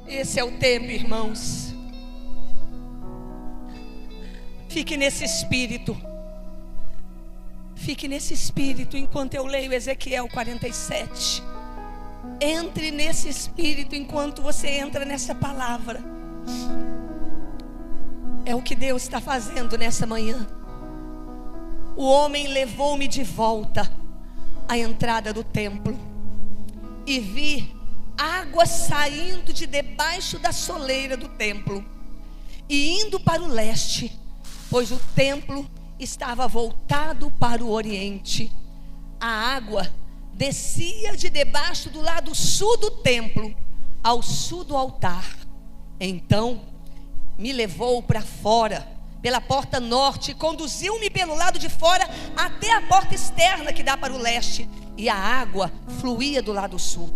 Esse é o tempo, irmãos. Fique nesse espírito. Fique nesse espírito enquanto eu leio Ezequiel 47. Entre nesse espírito enquanto você entra nessa palavra. É o que Deus está fazendo nessa manhã. O homem levou-me de volta à entrada do templo e vi água saindo de debaixo da soleira do templo e indo para o leste, pois o templo estava voltado para o oriente. A água descia de debaixo do lado sul do templo ao sul do altar. Então me levou para fora pela porta norte e conduziu-me pelo lado de fora até a porta externa que dá para o leste, e a água fluía do lado sul.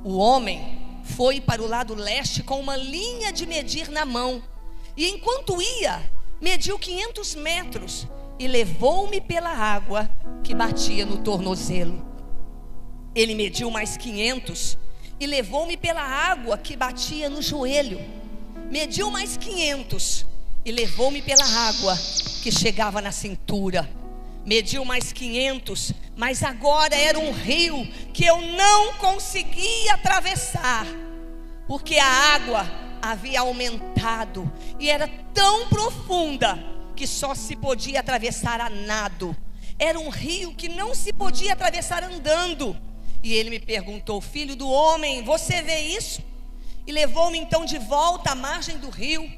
O homem foi para o lado leste com uma linha de medir na mão, e enquanto ia, mediu 500 metros e levou-me pela água que batia no tornozelo. Ele mediu mais 500 e levou-me pela água que batia no joelho. Mediu mais 500 e levou-me pela água que chegava na cintura. Mediu mais 500, mas agora era um rio que eu não conseguia atravessar, porque a água havia aumentado e era tão profunda que só se podia atravessar a nado. Era um rio que não se podia atravessar andando. E ele me perguntou: filho do homem, você vê isso? E levou-me então de volta à margem do rio.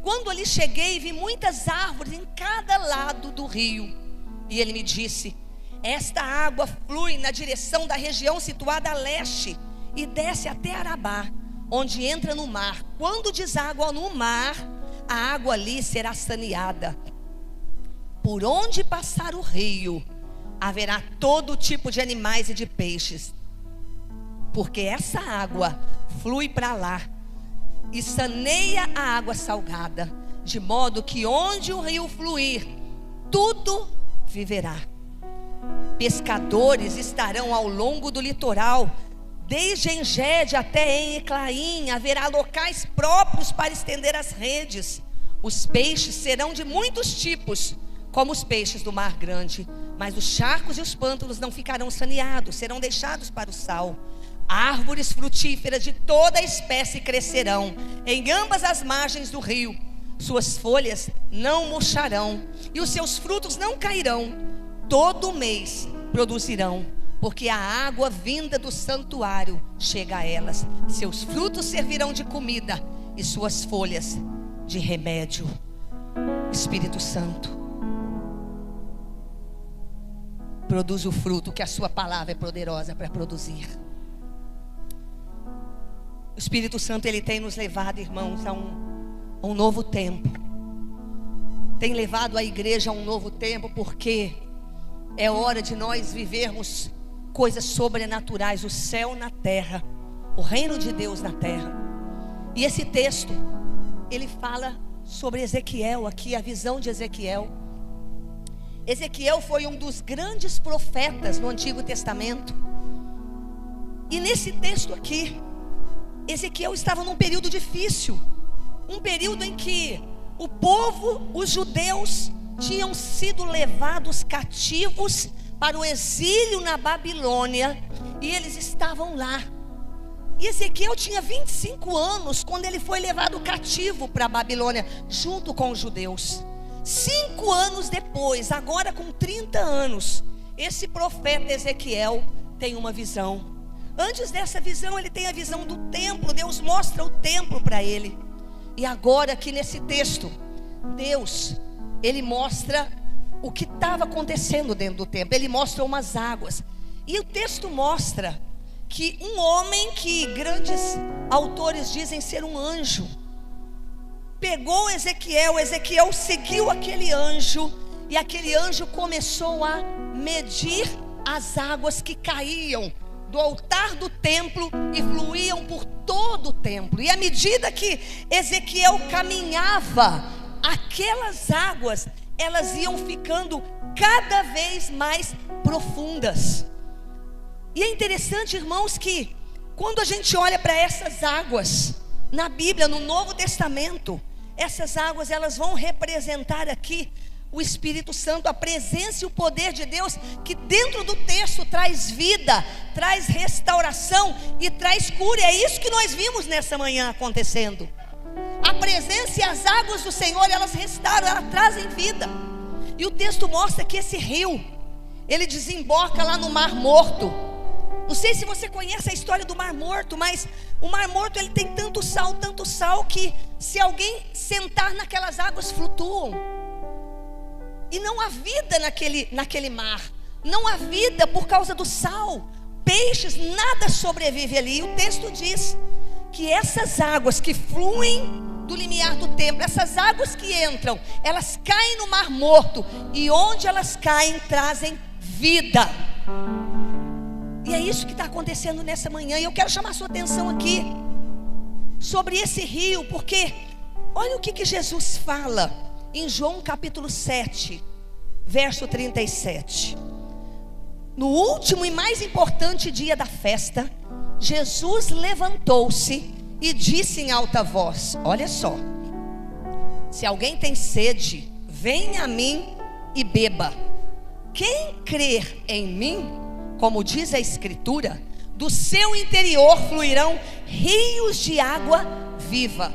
Quando ali cheguei, vi muitas árvores em cada lado do rio. E ele me disse: esta água flui na direção da região situada a leste e desce até Arabá, onde entra no mar. Quando deságua no mar, a água ali será saneada. Por onde passar o rio, haverá todo tipo de animais e de peixes, porque essa água flui para lá e saneia a água salgada, de modo que onde o rio fluir, tudo viverá. Pescadores estarão ao longo do litoral, desde Engede até em Eclaim. Haverá locais próprios para estender as redes. Os peixes serão de muitos tipos, como os peixes do mar grande, mas os charcos e os pântanos não ficarão saneados, serão deixados para o sal. Árvores frutíferas de toda a espécie crescerão em ambas as margens do rio. Suas folhas não murcharão e os seus frutos não cairão. Todo mês produzirão, porque a água vinda do santuário chega a elas. Seus frutos servirão de comida e suas folhas de remédio. Espírito Santo, produz o fruto que a sua palavra é poderosa para produzir. O Espírito Santo, ele tem nos levado, irmãos, a um novo tempo. Tem levado a igreja a um novo tempo, porque é hora de nós vivermos coisas sobrenaturais, o céu na terra, o reino de Deus na terra. E esse texto, ele fala sobre Ezequiel aqui, a visão de Ezequiel. Ezequiel foi um dos grandes profetas no Antigo Testamento. E nesse texto aqui, Ezequiel estava num período difícil, um período em que o povo, os judeus, tinham sido levados cativos para o exílio na Babilônia, e eles estavam lá. E Ezequiel tinha 25 anos quando ele foi levado cativo para a Babilônia, junto com os judeus. 5 anos depois, agora com 30 anos, esse profeta Ezequiel tem uma visão. Antes dessa visão, ele tem a visão do templo. Deus mostra o templo para ele. E agora aqui nesse texto, Deus, ele mostra o que estava acontecendo dentro do templo. Ele mostra umas águas. E o texto mostra que um homem, que grandes autores dizem ser um anjo, pegou Ezequiel. Ezequiel seguiu aquele anjo, e aquele anjo começou a medir as águas que caíam do altar do templo e fluíam por todo o templo. E à medida que Ezequiel caminhava, aquelas águas, elas iam ficando cada vez mais profundas. E é interessante, irmãos, que quando a gente olha para essas águas, Na Bíblia, no Novo Testamento, essas águas, elas vão representar aqui o Espírito Santo, a presença e o poder de Deus, que dentro do texto traz vida, traz restauração e traz cura. É isso que nós vimos nessa manhã acontecendo. A presença e as águas do Senhor, elas restauram, elas trazem vida. E o texto mostra que esse rio, ele desemboca lá no Mar Morto. Não sei se você conhece a história do Mar Morto, mas o Mar Morto, ele tem tanto sal, que se alguém sentar naquelas águas, flutuam. E não há vida naquele mar. Não há vida por causa do sal. Peixes, nada sobrevive ali. E o texto diz que essas águas que fluem do limiar do templo, essas águas que entram, elas caem no Mar Morto. E onde elas caem, trazem vida. E é isso que está acontecendo nessa manhã. E eu quero chamar a sua atenção aqui sobre esse rio, porque olha o que Jesus fala em João capítulo 7, verso 37. No último e mais importante dia da festa, Jesus levantou-se e disse em alta voz: olha só, se alguém tem sede, venha a mim e beba. Quem crer em mim, como diz a Escritura, do seu interior fluirão rios de água viva.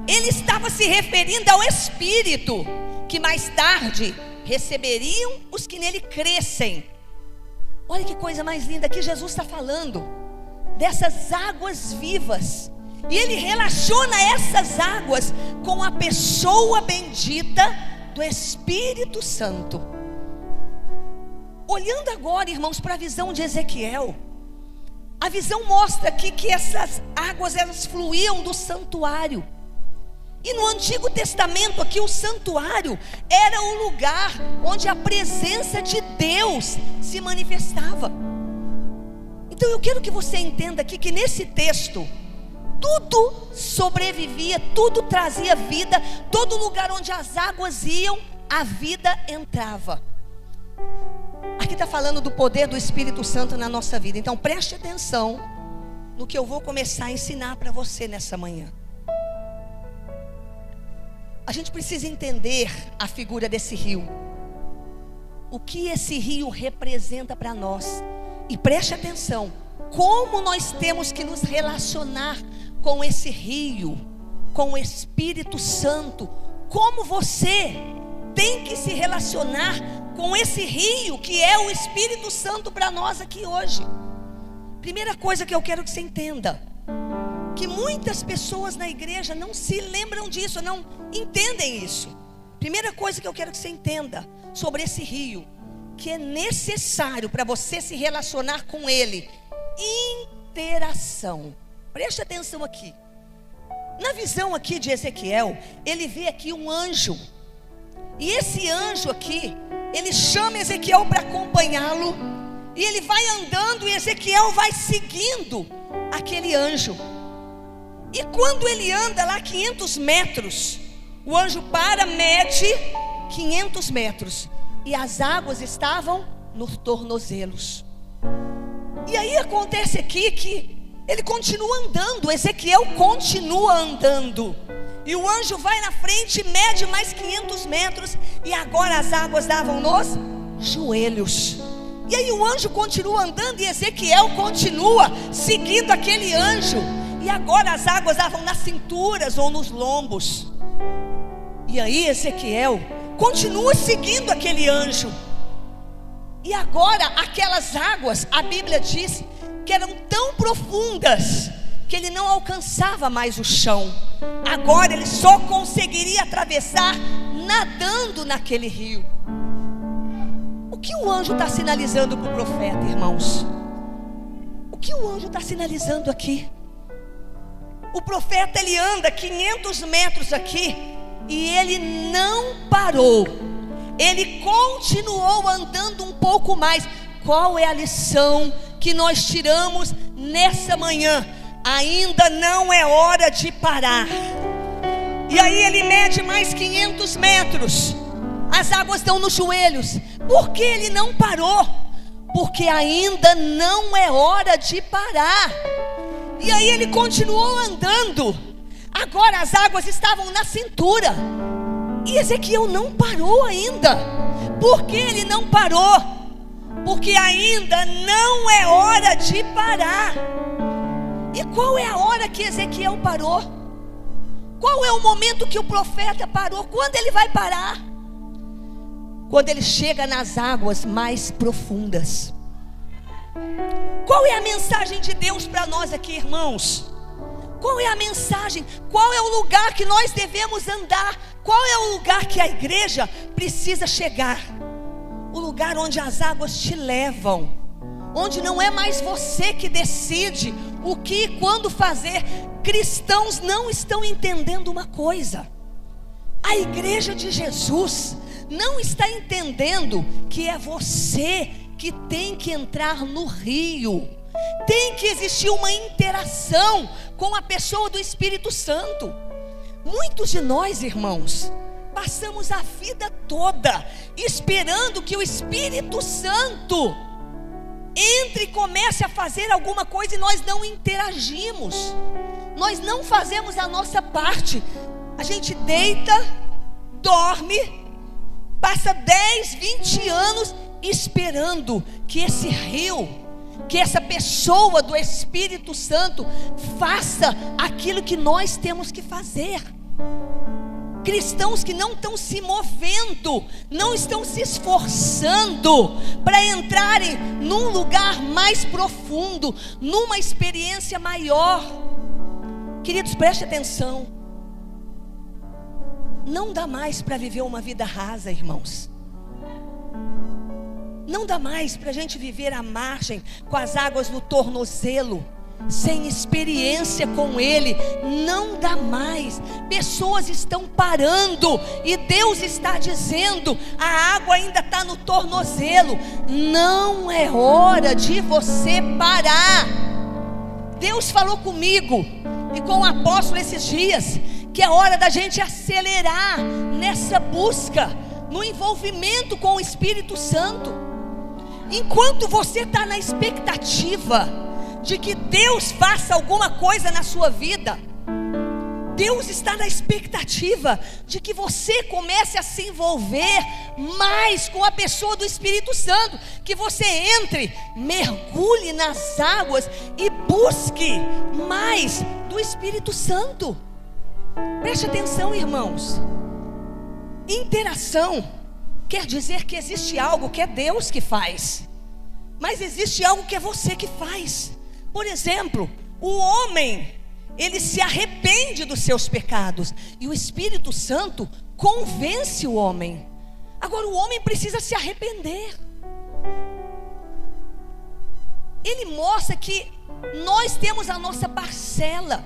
Ele estava se referindo ao Espírito, que mais tarde receberiam os que nele crescem. Olha que coisa mais linda que Jesus está falando, dessas águas vivas. E ele relaciona essas águas com a pessoa bendita do Espírito Santo. Olhando agora, irmãos, para a visão de Ezequiel, a visão mostra aqui que essas águas, elas fluíam do santuário. E no Antigo Testamento aqui, o santuário era o lugar onde a presença de Deus se manifestava. Então eu quero que você entenda aqui que nesse texto, tudo sobrevivia, tudo trazia vida. Todo lugar onde as águas iam, a vida entrava. Aqui está falando do poder do Espírito Santo na nossa vida. Então preste atenção no que eu vou começar a ensinar para você nessa manhã. A gente precisa entender a figura desse rio, o que esse rio representa para nós. E preste atenção, como nós temos que nos relacionar com esse rio, com o Espírito Santo. Como você tem que se relacionar com esse rio que é o Espírito Santo para nós aqui hoje. Primeira coisa que eu quero que você entenda, que muitas pessoas na igreja não se lembram disso, não entendem isso. Primeira coisa que eu quero que você entenda sobre esse rio, que é necessário para você se relacionar com ele: interação. Preste atenção aqui. Na visão aqui de Ezequiel, ele vê aqui um anjo. E esse anjo aqui, ele chama Ezequiel para acompanhá-lo. E ele vai andando e Ezequiel vai seguindo aquele anjo. E quando ele anda lá 500 metros, o anjo para, mede 500 metros. E as águas estavam nos tornozelos. E aí acontece aqui que ele continua andando, Ezequiel continua andando. E o anjo vai na frente, mede mais 500 metros. E agora as águas davam nos joelhos. E aí o anjo continua andando e Ezequiel continua seguindo aquele anjo. E agora as águas davam nas cinturas ou nos lombos. E aí Ezequiel continua seguindo aquele anjo. E agora aquelas águas, a Bíblia diz que eram tão profundas que ele não alcançava mais o chão. Agora ele só conseguiria atravessar nadando naquele rio. O que o anjo está sinalizando para o profeta, irmãos? O que o anjo está sinalizando aqui? O profeta, ele anda 500 metros aqui e ele não parou. Ele continuou andando um pouco mais. Qual é a lição que nós tiramos nessa manhã? Ainda não é hora de parar. E aí ele mede mais 500 metros. As águas estão nos joelhos. Por que ele não parou? Porque ainda não é hora de parar. E aí ele continuou andando. Agora as águas estavam na cintura. E Ezequiel não parou ainda. Por que ele não parou? Porque ainda não é hora de parar. E qual é a hora que Ezequiel parou? Qual é o momento que o profeta parou? Quando ele vai parar? Quando ele chega nas águas mais profundas. Qual é a mensagem de Deus para nós aqui, irmãos? Qual é a mensagem? Qual é o lugar que nós devemos andar? Qual é o lugar que a igreja precisa chegar? O lugar onde as águas te levam, onde não é mais você que decide o que e quando fazer. Cristãos não estão entendendo uma coisa: a igreja de Jesus não está entendendo que é você que tem que entrar no rio. Tem que existir uma interação com a pessoa do Espírito Santo. Muitos de nós, irmãos, passamos a vida toda esperando que o Espírito Santo entre e comece a fazer alguma coisa, e nós não interagimos. Nós não fazemos a nossa parte. A gente deita, dorme, passa 10, 20 anos esperando que esse rio, que essa pessoa do Espírito Santo faça aquilo que nós temos que fazer. Cristãos que não estão se movendo, não estão se esforçando para entrarem num lugar mais profundo, numa experiência maior. Queridos, preste atenção. Não dá mais para viver uma vida rasa, irmãos. Não dá mais para a gente viver à margem, com as águas no tornozelo, sem experiência com Ele. Não dá mais. Pessoas estão parando, e Deus está dizendo: a água ainda está no tornozelo. Não é hora de você parar. Deus falou comigo e com o apóstolo esses dias, que é hora da gente acelerar nessa busca, no envolvimento com o Espírito Santo. Enquanto você está na expectativa de que Deus faça alguma coisa na sua vida, Deus está na expectativa de que você comece a se envolver mais com a pessoa do Espírito Santo. Que você entre, mergulhe nas águas e busque mais do Espírito Santo. Preste atenção, irmãos. Interação quer dizer que existe algo que é Deus que faz, mas existe algo que é você que faz. Por exemplo, o homem, ele se arrepende dos seus pecados, e o Espírito Santo convence o homem. Agora o homem precisa se arrepender. Ele mostra que nós temos a nossa parcela.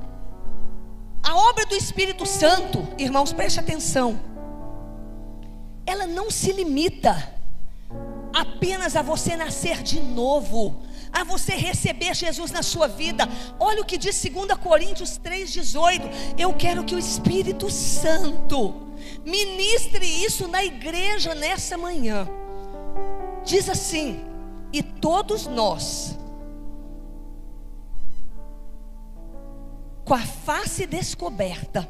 A obra do Espírito Santo, irmãos, preste atenção, ela não se limita apenas a você nascer de novo, a você receber Jesus na sua vida. Olha o que diz 2 Coríntios 3,18. Eu quero que o Espírito Santo ministre isso na igreja nessa manhã. Diz assim: e todos nós, com a face descoberta,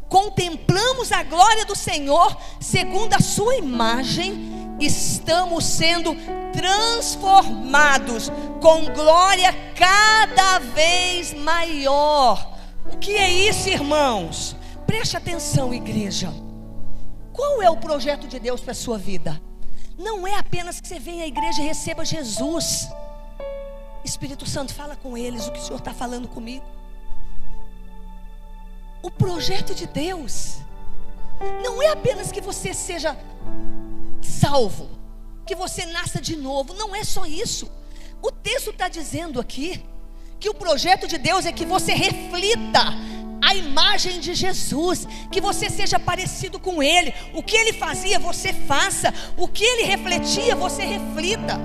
contemplamos a glória do Senhor, segundo a sua imagem, estamos sendo transformados com glória cada vez maior. O que é isso, irmãos? Preste atenção, igreja. Qual é o projeto de Deus para a sua vida? Não é apenas que você venha à igreja e receba Jesus. Espírito Santo, fala com eles o que o Senhor está falando comigo. O projeto de Deus não é apenas que você seja salvo, que você nasça de novo. Não é só isso. O texto está dizendo aqui que o projeto de Deus é que você reflita a imagem de Jesus, que você seja parecido com Ele. O que Ele fazia, você faça. O que Ele refletia, você reflita.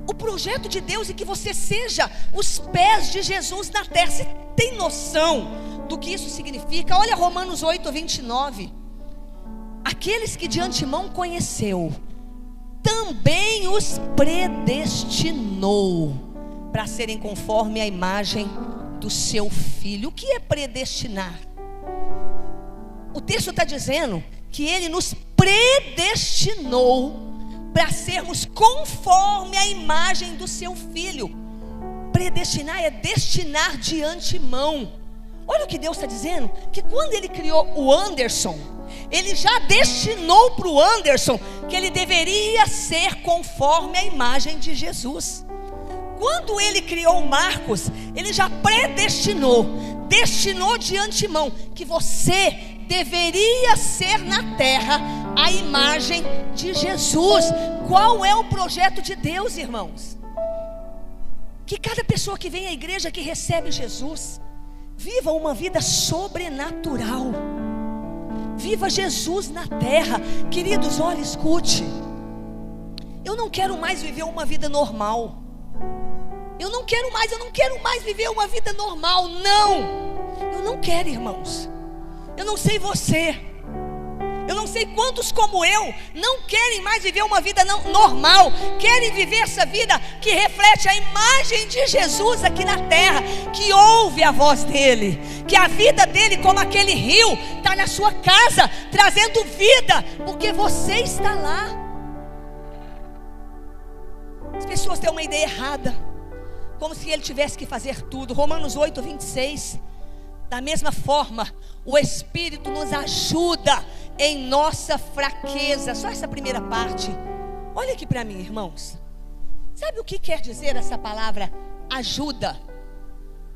O projeto de Deus é que você seja os pés de Jesus na terra. Você tem noção do que isso significa? Olha Romanos 8:29. Aqueles que de antemão conheceu, também os predestinou para serem conforme a imagem do seu filho. O que é predestinar? O texto está dizendo que ele nos predestinou para sermos conforme a imagem do seu filho. Predestinar é destinar de antemão. Olha o que Deus está dizendo, que quando ele criou o Anderson, ele já destinou para o Anderson que ele deveria ser conforme a imagem de Jesus. Quando ele criou o Marcos, ele já predestinou, destinou de antemão que você deveria ser na terra a imagem de Jesus. Qual é o projeto de Deus, irmãos? Que cada pessoa que vem à igreja, que recebe Jesus, viva uma vida sobrenatural. Viva Jesus na terra. Queridos, olha, escute. Eu não quero mais viver uma vida normal. Eu não quero mais viver uma vida normal. Não. Eu não quero, irmãos. Eu não sei você. Eu não sei quantos como eu não querem mais viver uma vida normal. Querem viver essa vida que reflete a imagem de Jesus aqui na terra, que ouve a voz dele, que a vida dele, como aquele rio, está na sua casa, trazendo vida, porque você está lá. As pessoas têm uma ideia errada, como se ele tivesse que fazer tudo. Romanos 8, 26. Da mesma forma, o Espírito nos ajuda em nossa fraqueza. Só essa primeira parte. Olha aqui para mim, irmãos. Sabe o que quer dizer essa palavra ajuda?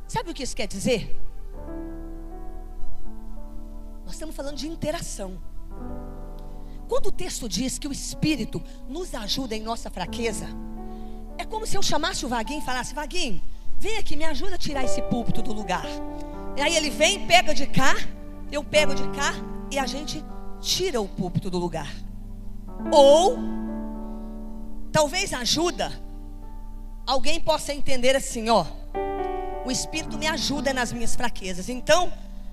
Sabe o que isso quer dizer? Nós estamos falando de interação. Quando o texto diz que o Espírito nos ajuda em nossa fraqueza, é como se eu chamasse o Vaguinho e falasse: Vaguinho, vem aqui, me ajuda a tirar esse púlpito do lugar. E aí ele vem, pega de cá, eu pego de cá, e a gente tira o púlpito do lugar. Ou talvez ajuda, alguém possa entender assim, ó: o Espírito me ajuda nas minhas fraquezas. Então,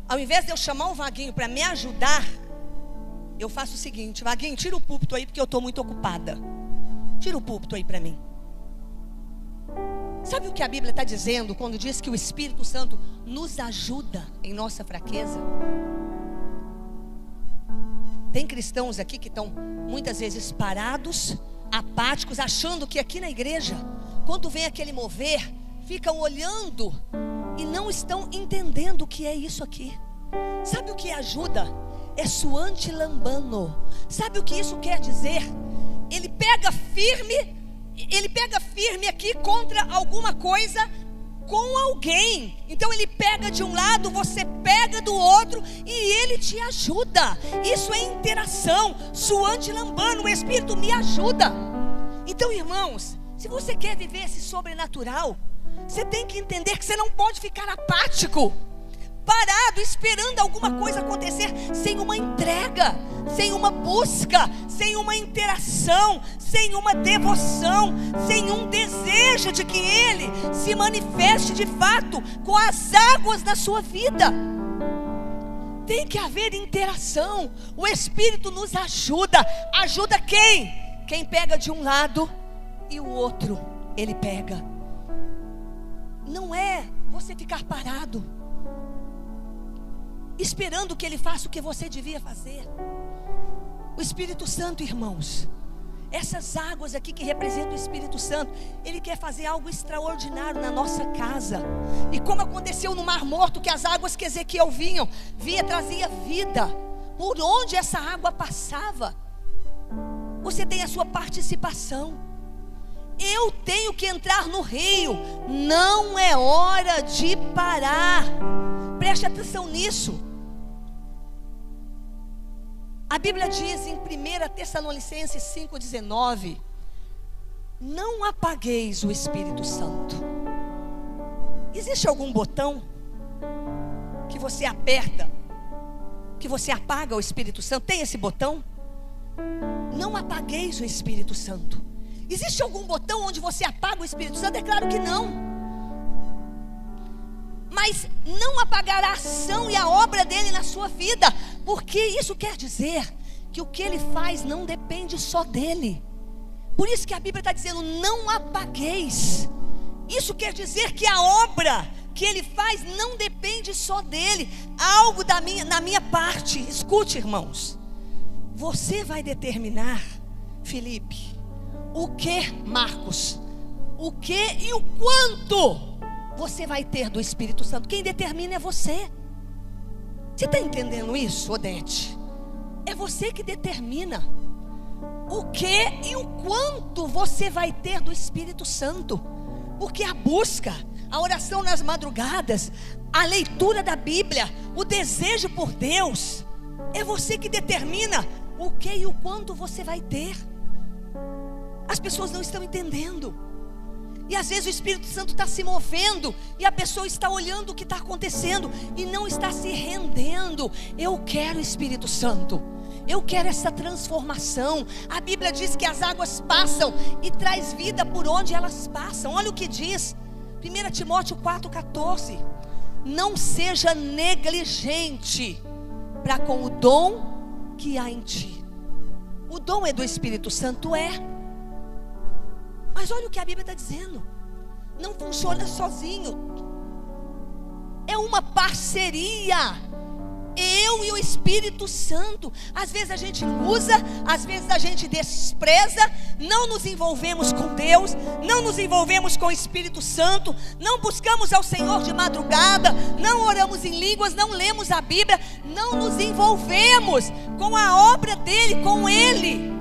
ao invés de eu chamar o Vaguinho para me ajudar, eu faço o seguinte: Vaguinho, tira o púlpito aí, porque eu estou muito ocupada. Tira o púlpito aí para mim. Sabe o que a Bíblia está dizendo quando diz que o Espírito Santo nos ajuda em nossa fraqueza? Tem cristãos aqui que estão muitas vezes parados, apáticos, achando que aqui na igreja, quando vem aquele mover, ficam olhando e não estão entendendo o que é isso aqui. Sabe o que ajuda? É suante lambano. Sabe o que isso quer dizer? Ele pega firme aqui contra alguma coisa, com alguém. Então ele pega de um lado, você pega do outro, e ele te ajuda. Isso é interação. Suante lambano, o Espírito me ajuda. Então, irmãos, se você quer viver esse sobrenatural, você tem que entender que você não pode ficar apático, parado, esperando alguma coisa acontecer, sem uma entrega, sem uma busca, sem uma interação, sem uma devoção, sem um desejo de que Ele se manifeste de fato com as águas da sua vida. Tem que haver interação. O Espírito nos ajuda. Ajuda quem? Quem pega de um lado e o outro Ele pega. Não é você ficar parado, esperando que Ele faça o que você devia fazer. O Espírito Santo, irmãos, essas águas aqui que representam o Espírito Santo, Ele quer fazer algo extraordinário na nossa casa. E como aconteceu no Mar Morto, que as águas que Ezequiel via trazia vida. Por onde essa água passava, você tem a sua participação. Eu tenho que entrar no rio. Não é hora de parar. Preste atenção nisso. A Bíblia diz em 1 Tessalonicenses 5,19: não apagueis o Espírito Santo. Existe algum botão que você aperta, que você apaga o Espírito Santo? Tem esse botão? Não apagueis o Espírito Santo. Existe algum botão onde você apaga o Espírito Santo? É claro que não. Mas não apagar a ação e a obra dele na sua vida, porque isso quer dizer que o que ele faz não depende só dele. Por isso que a Bíblia está dizendo: não apagueis. Isso quer dizer que a obra que Ele faz não depende só dEle. Algo na minha parte. Escute, irmãos. Você vai determinar, Felipe, o que, Marcos, o que e o quanto você vai ter do Espírito Santo. Quem determina é você. Você está entendendo isso, Odete? É você que determina o que e o quanto você vai ter do Espírito Santo. Porque a busca, a oração nas madrugadas, a leitura da Bíblia, o desejo por Deus, é você que determina o que e o quanto você vai ter. As pessoas não estão entendendo. E às vezes o Espírito Santo está se movendo e a pessoa está olhando o que está acontecendo e não está se rendendo. Eu quero Espírito Santo. Eu quero essa transformação. A Bíblia diz que as águas passam e traz vida por onde elas passam. Olha o que diz 1 Timóteo 4,14. Não seja negligente para com o dom que há em ti. O dom é do Espírito Santo, é. Mas olha o que a Bíblia está dizendo. Não funciona sozinho. É uma parceria. Eu e o Espírito Santo. Às vezes a gente usa, às vezes a gente despreza. Não nos envolvemos com Deus, não nos envolvemos com o Espírito Santo, não buscamos ao Senhor de madrugada, não oramos em línguas, não lemos a Bíblia, não nos envolvemos com a obra dele, com Ele.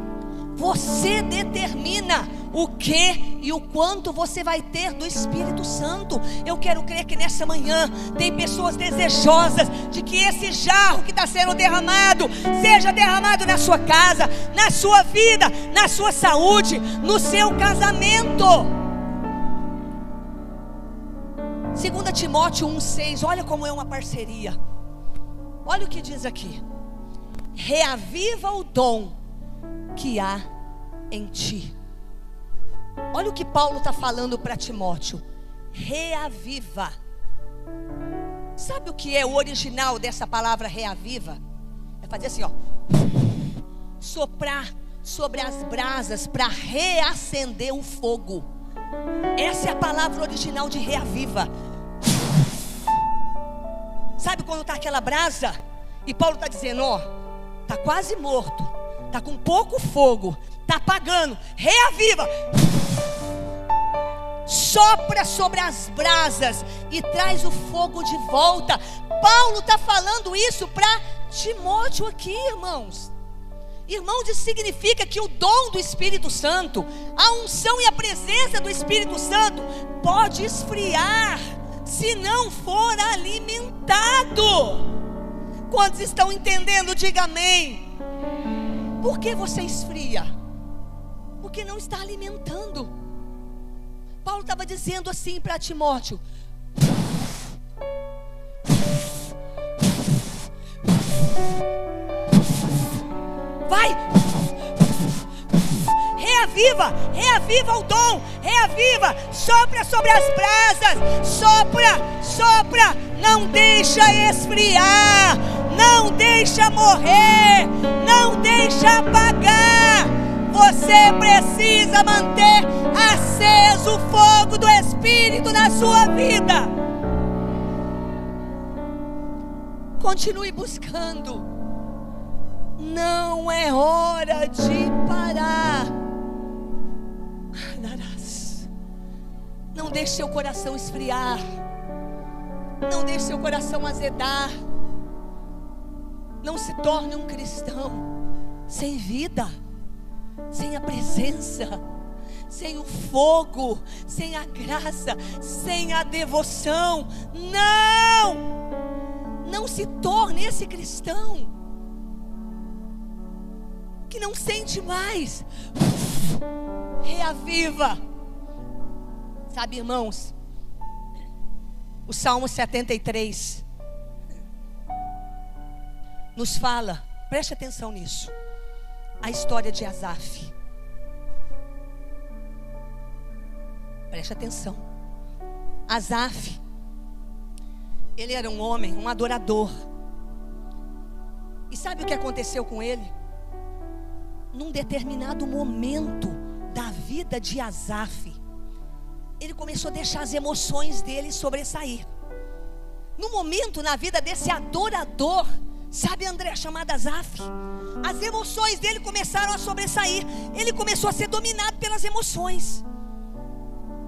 Você determina o que e o quanto você vai ter do Espírito Santo. Eu quero crer que nessa manhã tem pessoas desejosas de que esse jarro que está sendo derramado seja derramado na sua casa, na sua vida, na sua saúde, no seu casamento. 2 Timóteo 1,6. Olha como é uma parceria. Olha o que diz aqui: reaviva o dom que há em ti. Olha o que Paulo está falando para Timóteo. Reaviva. Sabe o que é o original dessa palavra reaviva? É fazer assim, ó, soprar sobre as brasas para reacender o fogo. Essa é a palavra original de reaviva. Sabe quando está aquela brasa e Paulo está dizendo, ó, está quase morto, está com pouco fogo, está apagando, reaviva. Sopra sobre as brasas e traz o fogo de volta. Paulo está falando isso para Timóteo aqui, irmãos. Irmãos, isso significa que o dom do Espírito Santo, a unção e a presença do Espírito Santo pode esfriar se não for alimentado. Quantos estão entendendo? Diga amém. Por que você esfria? Porque não está alimentando. Paulo estava dizendo assim para Timóteo: vai, reaviva, reaviva o dom, reaviva, sopra sobre as brasas, sopra, não deixa esfriar, não deixa morrer, não deixa apagar. Você precisa manter aceso o fogo do Espírito na sua vida. Continue buscando. Não é hora de parar. Não deixe seu coração esfriar. Não deixe seu coração azedar. Não se torne um cristão sem vida, sem a presença, sem o fogo, sem a graça, sem a devoção. Não se torne esse cristão que não sente mais. Reaviva. Sabe, irmãos, o Salmo 73 nos fala, preste atenção nisso, a história de Asaf. Preste atenção. Asaf, ele era um homem, um adorador. E sabe o que aconteceu com ele? Num determinado momento da vida de Asaf, ele começou a deixar as emoções dele sobressair. No momento na vida desse adorador, sabe André, chamado Asaf, as emoções dele começaram a sobressair. Ele começou a ser dominado pelas emoções.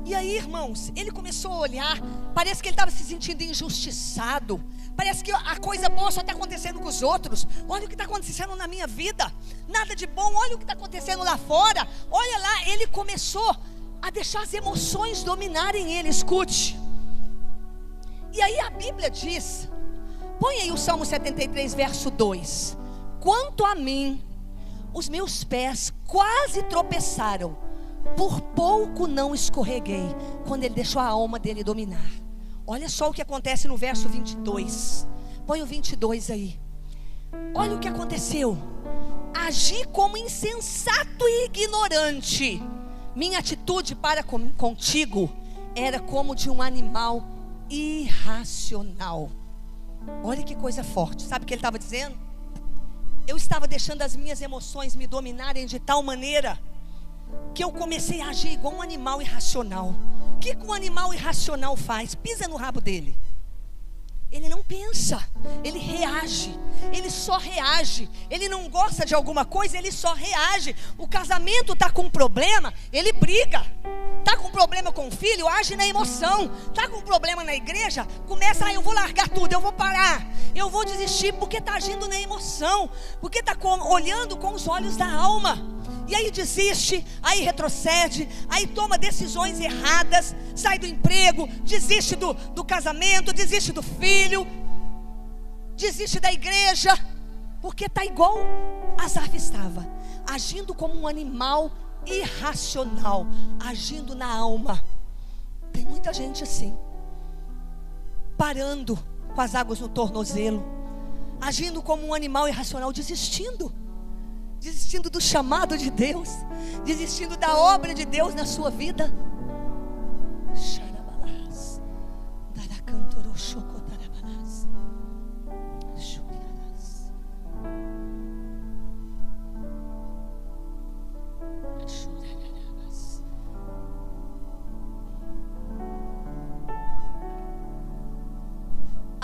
E aí, irmãos, ele começou a olhar, parece que ele estava se sentindo injustiçado. Parece que a coisa boa só está acontecendo com os outros. Olha o que está acontecendo na minha vida. Nada de bom, olha o que está acontecendo lá fora. Olha lá, ele começou a deixar as emoções dominarem ele. Escute. E aí a Bíblia diz, põe aí o Salmo 73, verso 2. Quanto a mim, os meus pés quase tropeçaram, por pouco não escorreguei, quando ele deixou a alma dele dominar. Olha só o que acontece no verso 22. Põe o 22 aí. Olha o que aconteceu. Agi como insensato e ignorante. Minha atitude para contigo era como de um animal irracional. Olha que coisa forte. Sabe o que ele estava dizendo? Eu estava deixando as minhas emoções me dominarem de tal maneira que eu comecei a agir igual um animal irracional. O que um animal irracional faz? Pisa no rabo dele. Ele não pensa, ele reage. Ele só reage. Ele não gosta de alguma coisa, ele só reage. O casamento está com problema, ele briga. Está com problema com o filho, age na emoção. Está com problema na igreja, começa, eu vou largar tudo, eu vou parar, eu vou desistir, porque está agindo na emoção, porque está olhando com os olhos da alma. E aí desiste, aí retrocede, aí toma decisões erradas, sai do emprego, desiste do casamento, desiste do filho, desiste da igreja, porque está igual Asaf estava, agindo como um animal irracional, agindo na alma. Tem muita gente assim, parando com as águas no tornozelo, agindo como um animal irracional, desistindo do chamado de Deus, desistindo da obra de Deus na sua vida.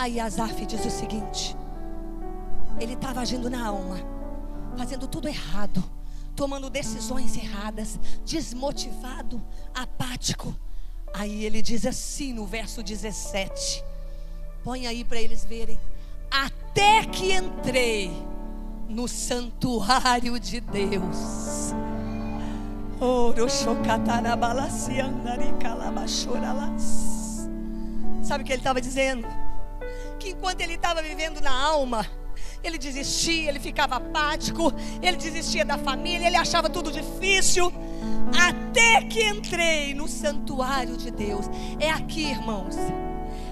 Aí Asaf diz o seguinte: ele estava agindo na alma, fazendo tudo errado, tomando decisões erradas, desmotivado, apático. Aí ele diz assim no verso 17, põe aí para eles verem: até que entrei no santuário de Deus. Sabe o que ele estava dizendo? Que enquanto ele estava vivendo na alma, ele desistia, ele ficava apático, ele desistia da família, ele achava tudo difícil, até que entrei no santuário de Deus. É aqui, irmãos,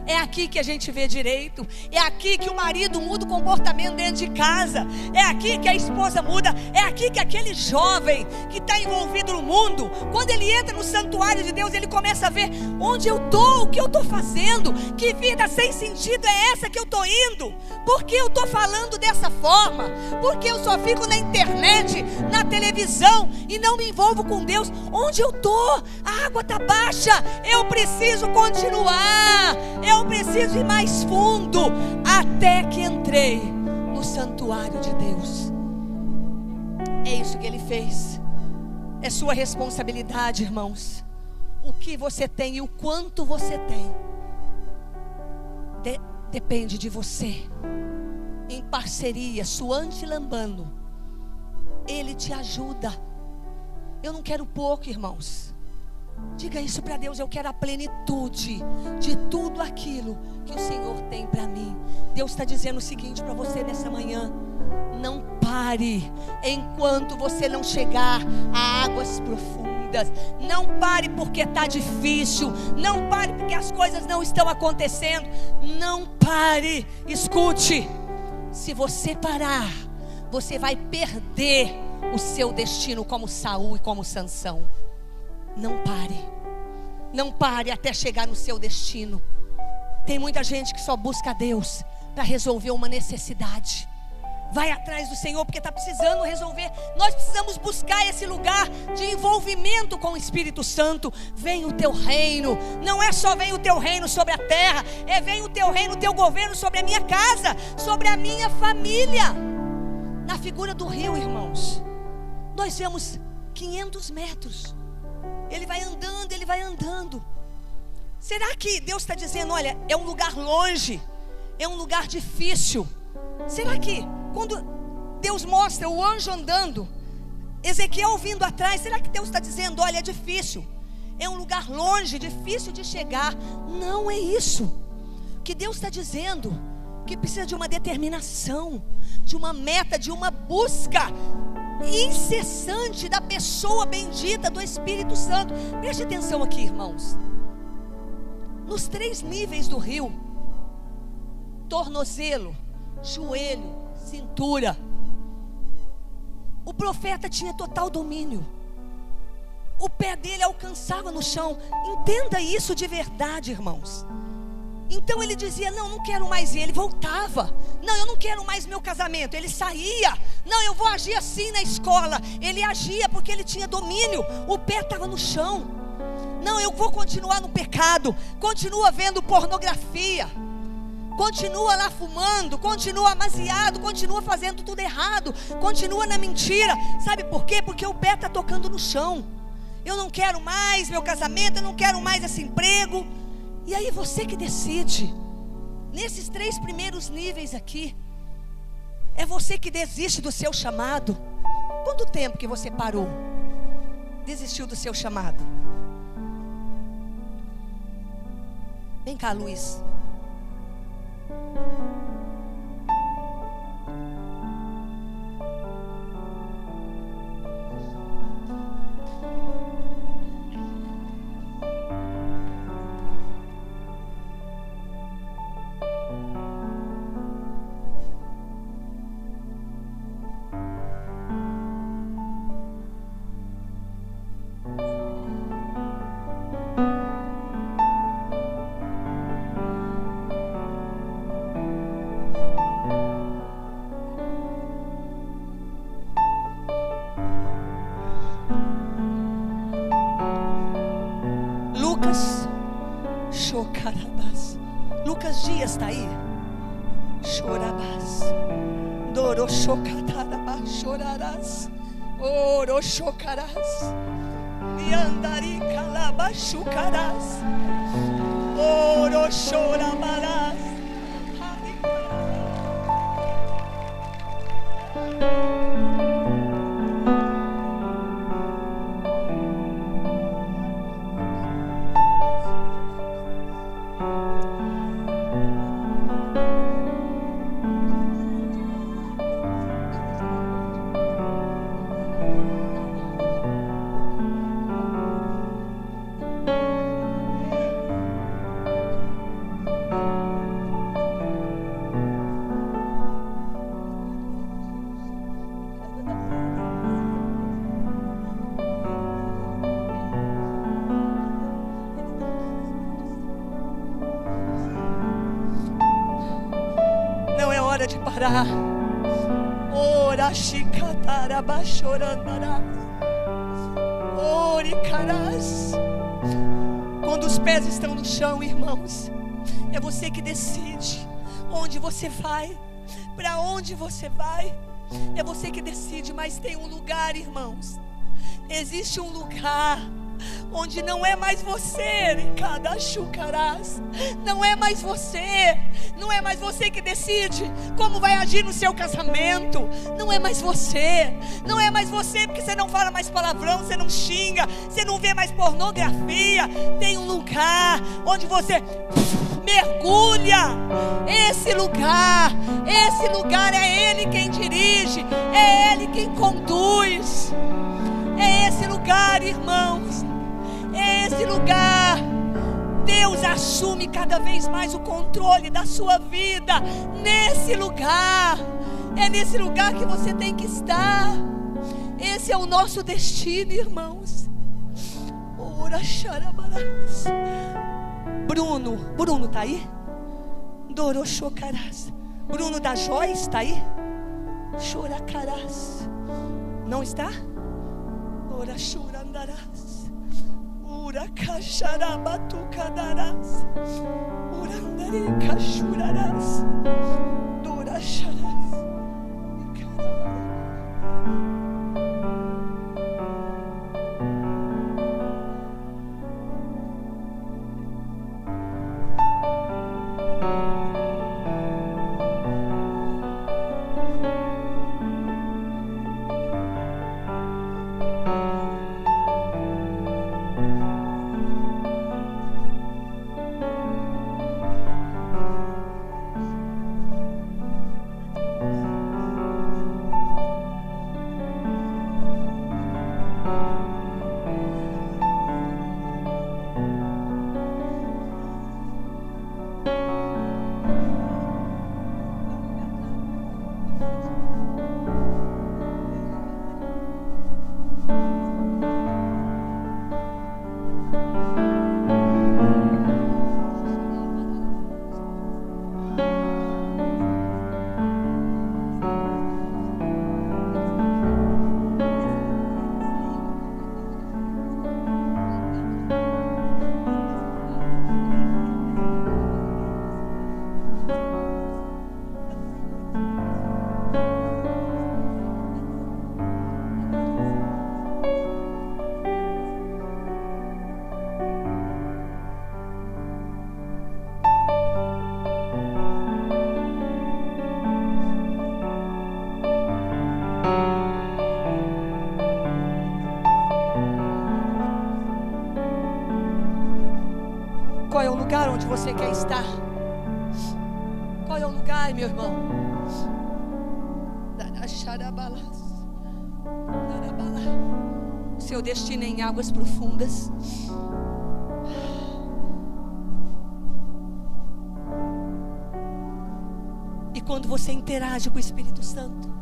é aqui que a gente vê direito. É aqui que o marido muda o comportamento dentro de casa. É aqui que a esposa muda. É aqui que aquele jovem que está envolvido no mundo, quando ele entra no santuário de Deus, ele começa a ver onde eu estou, o que eu estou fazendo, que vida sem sentido é essa que eu estou indo, por que eu estou falando dessa forma, porque eu só fico na internet, na televisão e não me envolvo com Deus. Onde eu estou? A água está baixa, eu preciso continuar, eu preciso ir mais fundo, até que entrei no santuário de Deus. É isso que ele fez. É sua responsabilidade, irmãos. O que você tem e o quanto você tem depende de você. Em parceria, suante e lambando, Ele te ajuda. Eu não quero pouco, irmãos. Diga isso para Deus: eu quero a plenitude de tudo aquilo que o Senhor tem para mim. Deus está dizendo o seguinte para você nessa manhã: não pare enquanto você não chegar a águas profundas. Não pare porque está difícil. Não pare porque as coisas não estão acontecendo. Não pare. Escute: se você parar, você vai perder o seu destino como Saul e como Sansão. Não pare. Não pare até chegar no seu destino. Tem muita gente que só busca a Deus para resolver uma necessidade. Vai atrás do Senhor, porque está precisando resolver. Nós precisamos buscar esse lugar de envolvimento com o Espírito Santo. Vem o teu reino. Não é só vem o teu reino sobre a terra, é vem o teu reino, o teu governo sobre a minha casa, sobre a minha família. Na figura do rio, irmãos, nós vemos 500 metros. Ele vai andando, ele vai andando. Será que Deus está dizendo, olha, é um lugar longe, é um lugar difícil? Será que quando Deus mostra o anjo andando, Ezequiel vindo atrás, será que Deus está dizendo, olha, é difícil, é um lugar longe, difícil de chegar? Não é isso. O que Deus está dizendo, que precisa de uma determinação, de uma meta, de uma busca incessante da pessoa bendita do Espírito Santo. Preste atenção aqui, irmãos. Nos 3 níveis do rio, tornozelo, joelho, cintura, o profeta tinha total domínio. O pé dele alcançava no chão. Entenda isso de verdade, irmãos. Então ele dizia, não quero mais ir. Ele voltava, não, eu não quero mais meu casamento. Ele saía, não, eu vou agir assim na escola. Ele agia porque ele tinha domínio. O pé estava no chão. Não, eu vou continuar no pecado. Continua vendo pornografia, continua lá fumando, continua amaziado, continua fazendo tudo errado, continua na mentira. Sabe por quê? Porque o pé está tocando no chão. Eu não quero mais meu casamento, eu não quero mais esse emprego. E aí você que decide. Nesses 3 primeiros níveis aqui, é você que desiste do seu chamado. Quanto tempo que você parou? Desistiu do seu chamado? Vem cá, Luiz. Lucas Dias está aí. Chorabás, dorochocatarabás, chorarás, orochocarás, e calabaschucarás, orochorabarás. De parar. Ora chicatarabachorandara. Oricarás. Quando os pés estão no chão, irmãos, é você que decide onde você vai, para onde você vai. É você que decide, mas tem um lugar, irmãos. Existe um lugar onde não é mais você, não é mais você, não é mais você que decide como vai agir no seu casamento, não é mais você, não é mais você, porque você não fala mais palavrão, você não xinga, você não vê mais pornografia. Tem um lugar onde você mergulha. Esse lugar é Ele quem dirige, é Ele quem conduz. É esse lugar, irmãos, é esse lugar. Deus assume cada vez mais o controle da sua vida. Nesse lugar, é nesse lugar que você tem que estar. Esse é o nosso destino, irmãos. Ora, xarabarás. Bruno está aí? Dorochocarás. Bruno da Joyce está aí? Choracarás. Não está? Ora chorandarás. Ura cacharabatucadarás. Urandarica chorarás. Dura charás. Qual é o lugar onde você quer estar? Qual é o lugar, meu irmão? O seu destino é em águas profundas. E quando você interage com o Espírito Santo,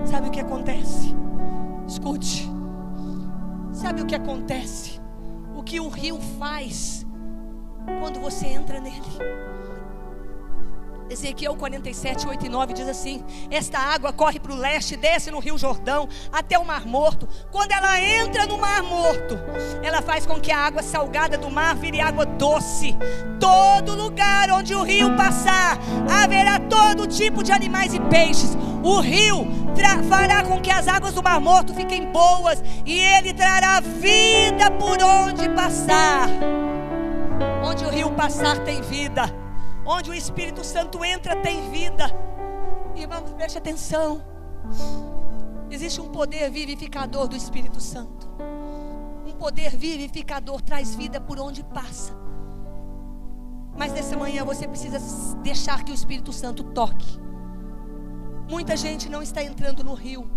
sabe o que acontece? Escute. Sabe o que acontece? O que o rio faz quando você entra nele? Ezequiel 47, 8 e 9 diz assim: esta água corre para o leste, desce no rio Jordão até o Mar Morto. Quando ela entra no Mar Morto, ela faz com que a água salgada do mar vire água doce. Todo lugar onde o rio passar, haverá todo tipo de animais e peixes. O rio fará com que as águas do Mar Morto fiquem boas, e ele trará vida por onde passar. Onde o rio passar tem vida. Onde o Espírito Santo entra tem vida. Irmãos, preste atenção. Existe um poder vivificador do Espírito Santo. Um poder vivificador traz vida por onde passa. Mas nessa manhã você precisa deixar que o Espírito Santo toque. Muita gente não está entrando no rio,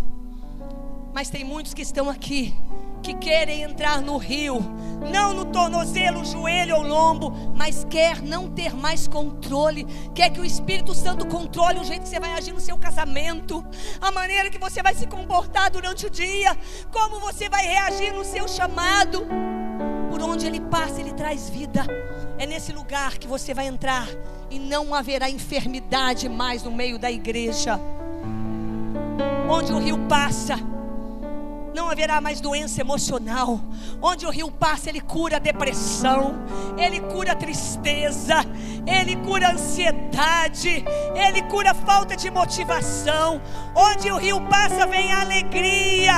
mas tem muitos que estão aqui, que querem entrar no rio, não no tornozelo, joelho ou lombo, mas quer não ter mais controle, quer que o Espírito Santo controle o jeito que você vai agir no seu casamento, a maneira que você vai se comportar durante o dia, como você vai reagir no seu chamado. Por onde ele passa, ele traz vida. É nesse lugar que você vai entrar e não haverá enfermidade mais no meio da igreja. Onde o rio passa, não haverá mais doença emocional. Onde o rio passa, ele cura a depressão, ele cura a tristeza, ele cura a ansiedade, ele cura a falta de motivação. Onde o rio passa, vem a alegria.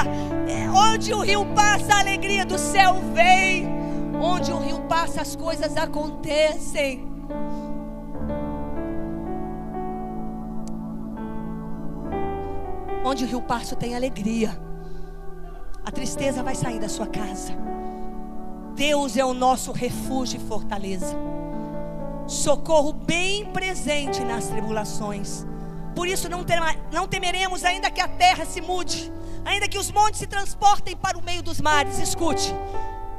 Onde o rio passa, a alegria do céu vem. Onde o rio passa, as coisas acontecem. Onde o rio passa, tem alegria. A tristeza vai sair da sua casa. Deus é o nosso refúgio e fortaleza, socorro bem presente nas tribulações. Por isso não temeremos, ainda que a terra se mude, ainda que os montes se transportem para o meio dos mares. Escute,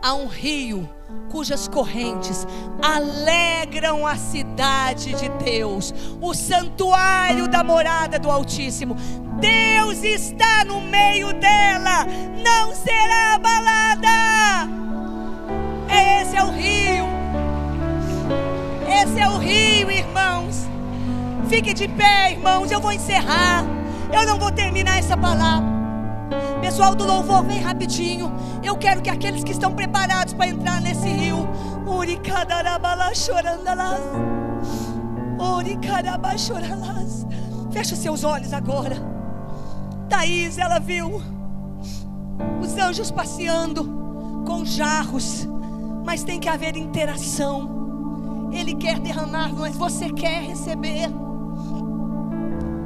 há um rio cujas correntes alegram a cidade de Deus, o santuário da morada do Altíssimo. Deus está no meio dela, não será abalada. Esse é o rio. Esse é o rio, irmãos. Fique de pé, irmãos, eu vou encerrar. Eu não vou terminar essa palavra. Pessoal do louvor, vem rapidinho. Eu quero que aqueles que estão preparados para entrar nesse rio, fecha seus olhos agora. Thaís, ela viu os anjos passeando com jarros, mas tem que haver interação. Ele quer derramar, mas você quer receber.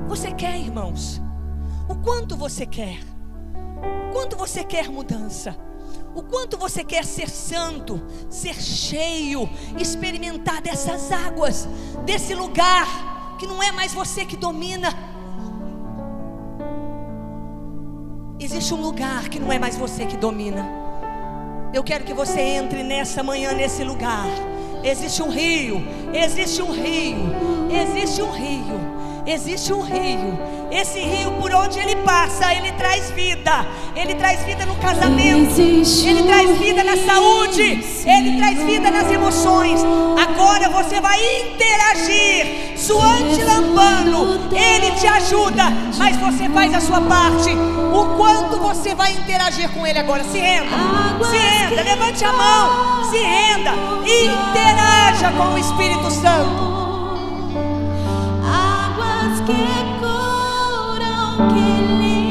Você quer, irmãos? O quanto você quer? O quanto você quer mudança? O quanto você quer ser santo, ser cheio, experimentar dessas águas, desse lugar que não é mais você que domina. Existe um lugar que não é mais você que domina. Eu quero que você entre nessa manhã nesse lugar. Existe um rio, existe um rio, existe um rio. Existe um rio. Esse rio, por onde ele passa, ele traz vida. Ele traz vida no casamento. Ele traz vida na saúde. Ele traz vida nas emoções. Agora você vai interagir, suante lambano. Ele te ajuda, mas você faz a sua parte. O quanto você vai interagir com ele agora? Se renda, se renda, levante a mão, se renda e interaja com o Espírito Santo.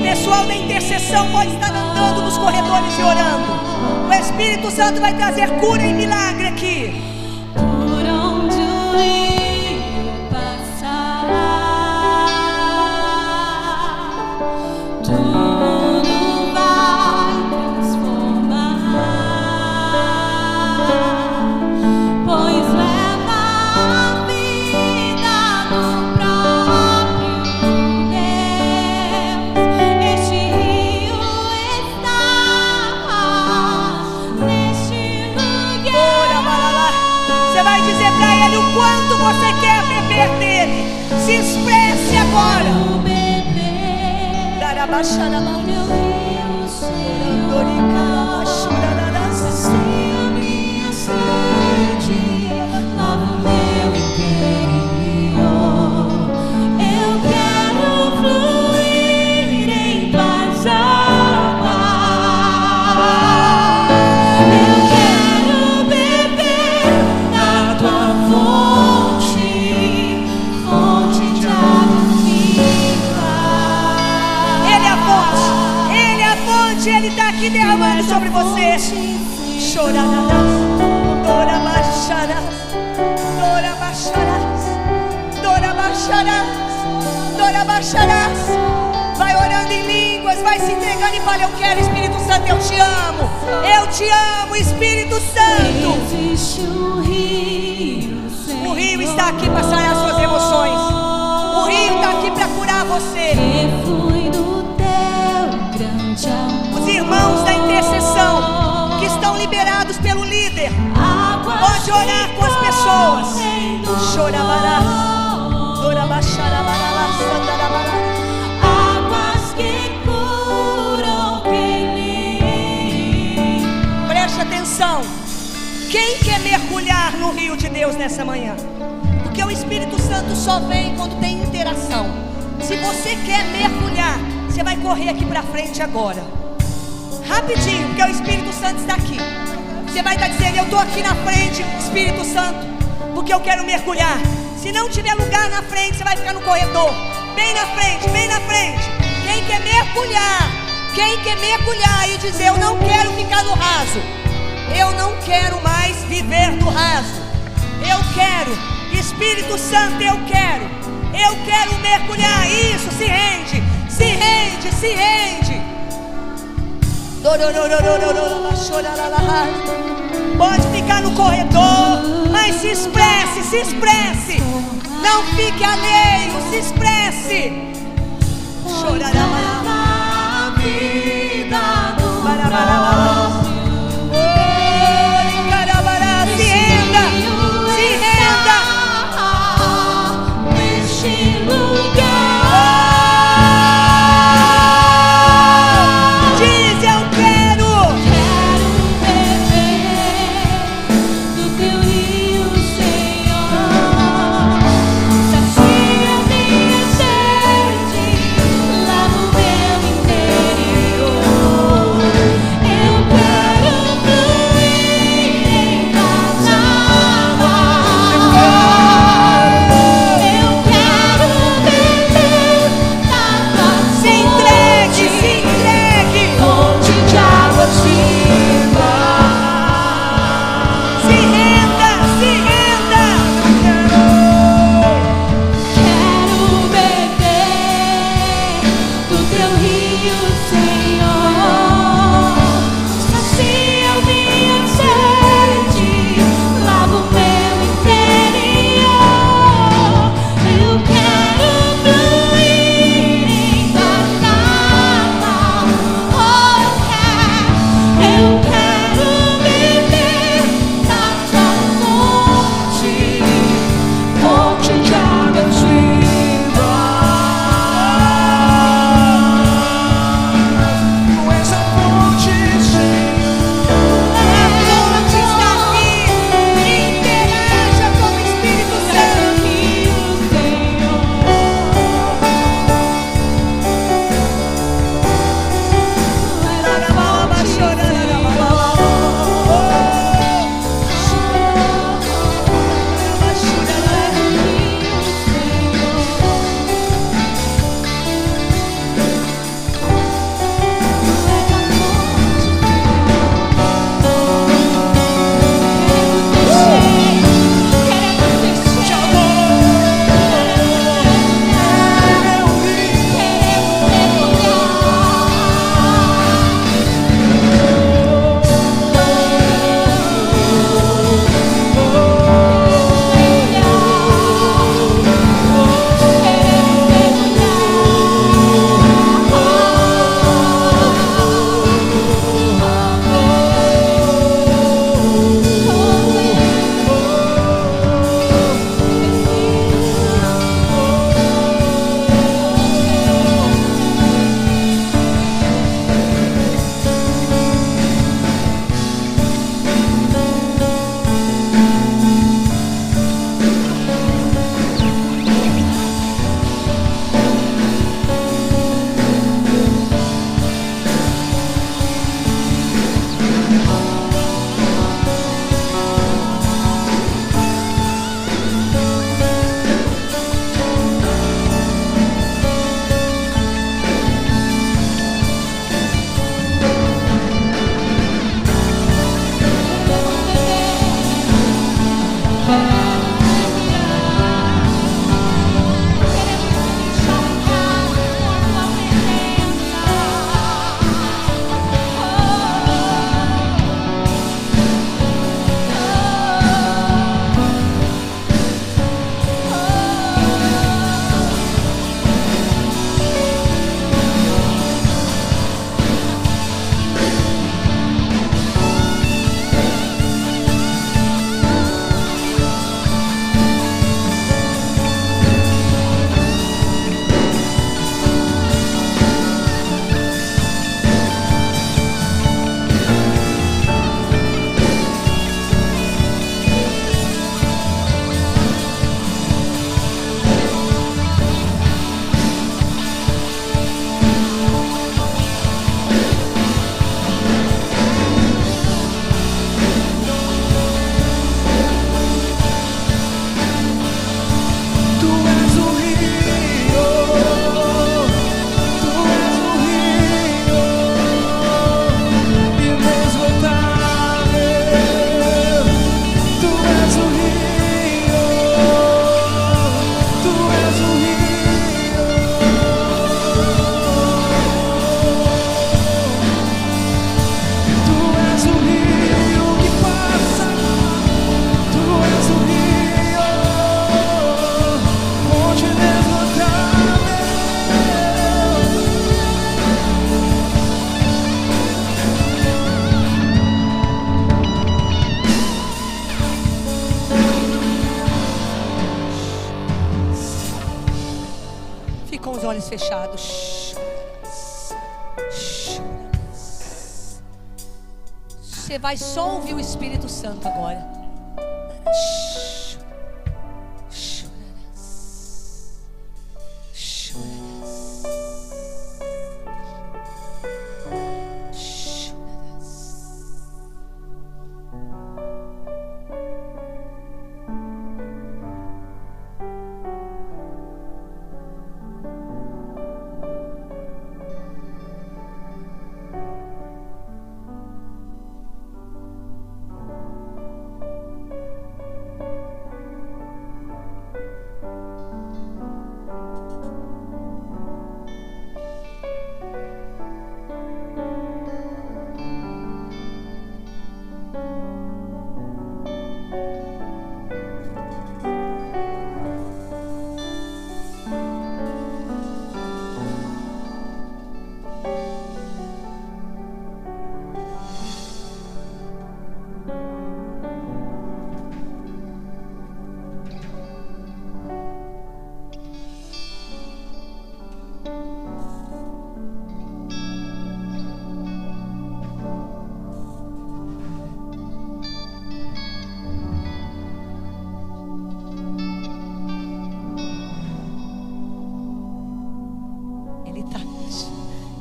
Pessoal da intercessão pode estar andando nos corredores e orando. O Espírito Santo vai trazer cura e milagre aqui. Por onde o rio passar, tudo vai transformar, pois leva a vida no próprio Deus. Este rio está neste lugar. Você vai dizer para ele o quanto você quer beber dele. Se expresse agora. Eu quero fluir em tuas águas. Eu quero beber da tua fonte, fonte de água viva. Ele é a fonte. Ele é a fonte. Ele está aqui derramando sobre você. Chorarás, dorabacharás, dorabacharás, dorabacharás, dorabacharás. Vai orando em línguas, vai se entregando e fala: eu quero, Espírito Santo, eu te amo, Espírito Santo. Existe um rio, O rio está aqui para sarar suas emoções. O rio está aqui para curar você. que flui do teu grande amor. Os irmãos da intercessão que estão liberados pelo líder, pode orar com as pessoas. Chorabarás, dorabacharabarás, sandarabarás. Águas que curam quem li. Preste atenção. Quem quer mergulhar no rio de Deus nessa manhã? Porque o Espírito Santo só vem quando tem interação. Se você quer mergulhar, você vai correr aqui para frente agora. Rapidinho, porque o Espírito Santo está aqui. Você vai estar dizendo: eu estou aqui na frente, Espírito Santo, porque eu quero mergulhar. Se não tiver lugar na frente, você vai ficar no corredor. Bem na frente, bem na frente. Quem quer mergulhar? Quem quer mergulhar e dizer: eu não quero ficar no raso. Eu não quero mais viver no raso. Eu quero, Espírito Santo, eu quero mergulhar. Isso, se rende, se rende, se rende. Pode ficar no corredor, mas se expresse, se expresse. Não fique alheio, se expresse. Chorará A vida do Barabarabá. Se renda, se renda. neste lugar. Diz: eu quero. Quero beber do teu rio, Senhor. Sacia-me Fique com os olhos fechados. Você vai só ouvir o Espírito Santo agora.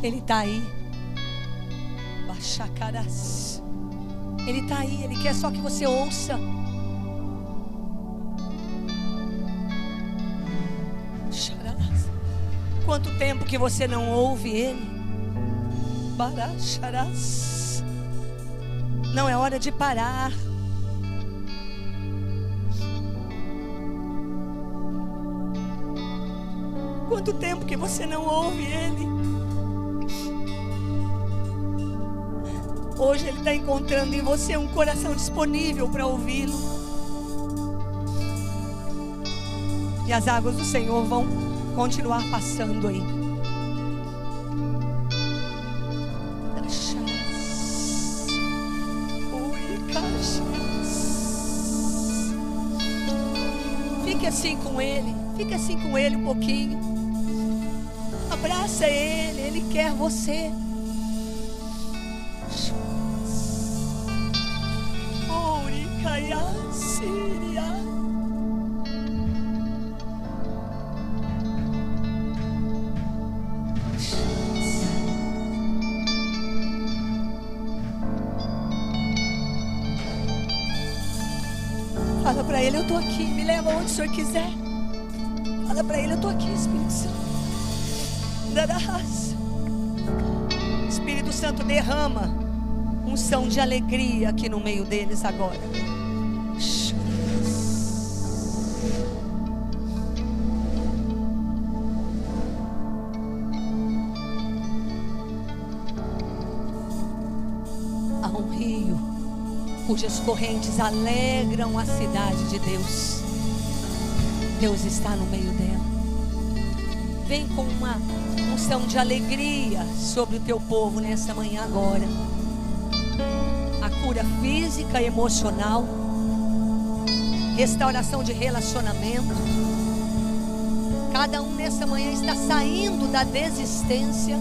Ele está aí. Baixacarás. Ele está aí. Ele quer só que você ouça. Xarás. Quanto tempo que você não ouve Ele? Baraxarás. Não é hora de parar. Quanto tempo que você não ouve Ele? Hoje Ele está encontrando em você um coração disponível para ouvi-lo. E as águas do Senhor vão continuar passando aí. Fique assim com Ele. Fique assim com Ele um pouquinho. Abraça Ele. Ele quer você. Fala para Ele, eu estou aqui, me leva onde o Senhor quiser. Fala para Ele, eu estou aqui, Espírito Santo. Espírito Santo, derrama unção de alegria aqui no meio deles agora. Há um rio cujas correntes alegram a cidade de Deus. Deus está no meio dela. Vem com uma unção de alegria sobre o teu povo nessa manhã agora. A cura física e emocional, restauração de relacionamento. Cada um nessa manhã está saindo da desistência.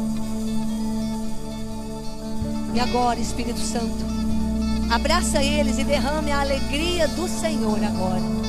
E agora, Espírito Santo, abraça eles e derrame a alegria do Senhor agora.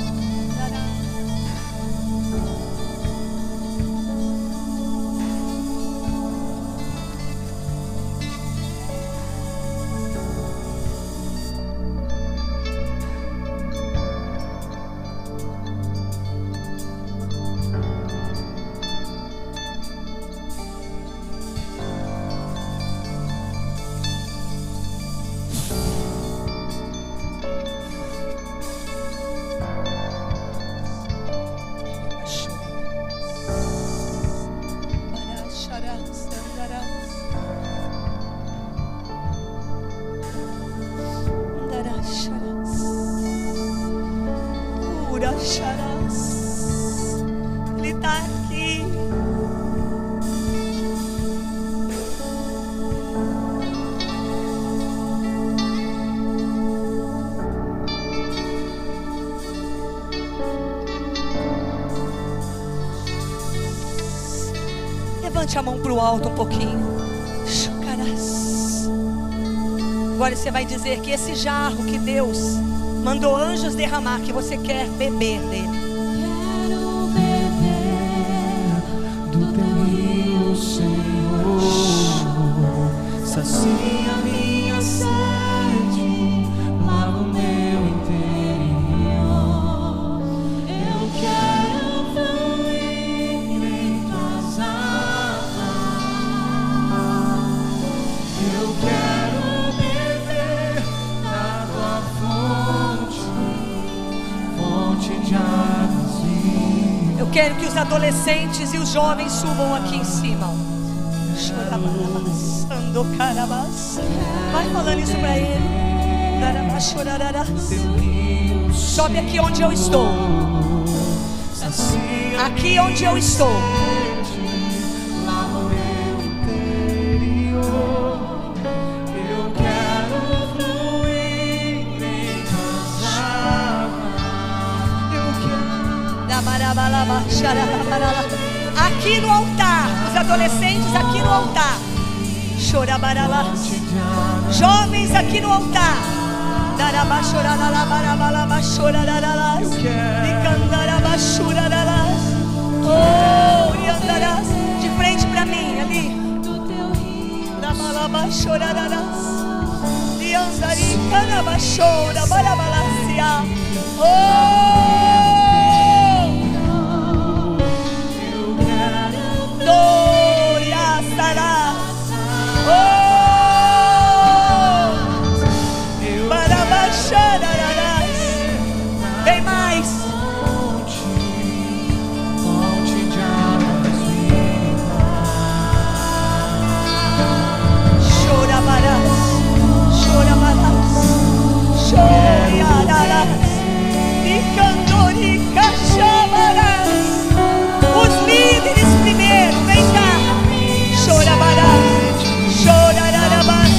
Ele está aqui. Levante a mão para o alto um pouquinho. Agora você vai dizer que esse jarro que Deus mandou anjos derramar, que você quer beber dele. Quero beber do teu rio, Senhor. Sacia minha sede, lava o meu interior. Eu quero fluir em tuas águas. Eu quero beber da tua fonte de águas vivas. Eu quero que os adolescentes e os jovens subam aqui em cima. Vai falando isso para ele. Sobe aqui onde eu estou. Aqui onde eu estou. Aqui no altar, os adolescentes aqui no altar. Jovens aqui no altar. Oh, de frente para mim ali. Vem mais. Fonte de águas vivas. Chorabarás. Os líderes primeiro, vem cá. Chorabarás. Chorararabás.